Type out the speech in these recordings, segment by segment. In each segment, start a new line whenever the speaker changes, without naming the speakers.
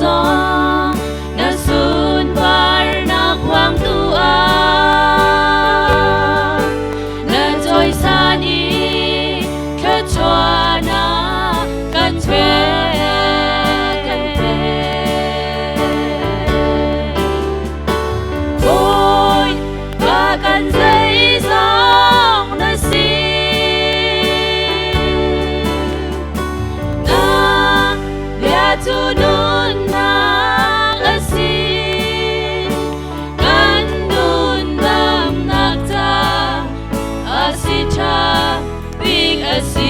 zo na sun par na kwang tua na joy sa ni kha chwa na kan chwe ôi ba kan dây dòng na si na bia tu nun na asin kan nun dam nak ta asita big asin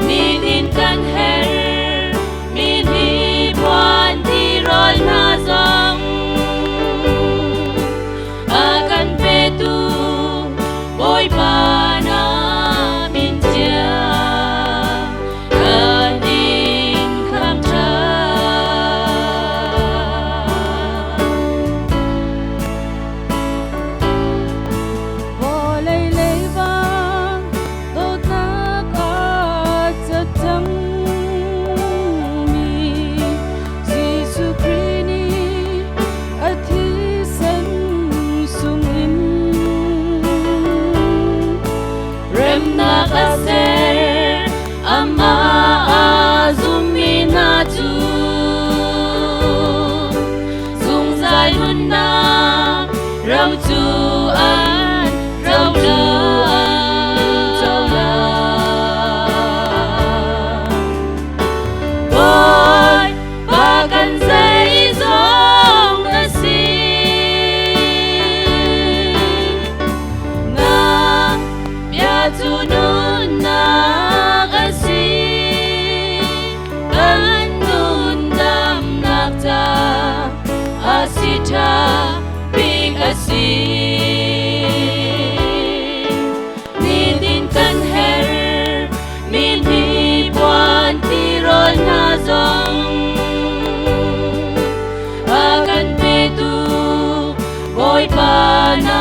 ni din kan her min hi puan ti rol na zong akan petu boy pa na min chia kan din kham cha
vô lấy vang tốt nát ở chất thâm mi Giêsu Christi ở thi sen sung in
rem na kaser ama azumina tu zung zai hun na rau tu an rau la boy ba kan dây dòng na si na bia tu nun na asin kan nun dam nak ta asita big asin ni din kan her min hi puan ti rol na zong akan petu boy pa na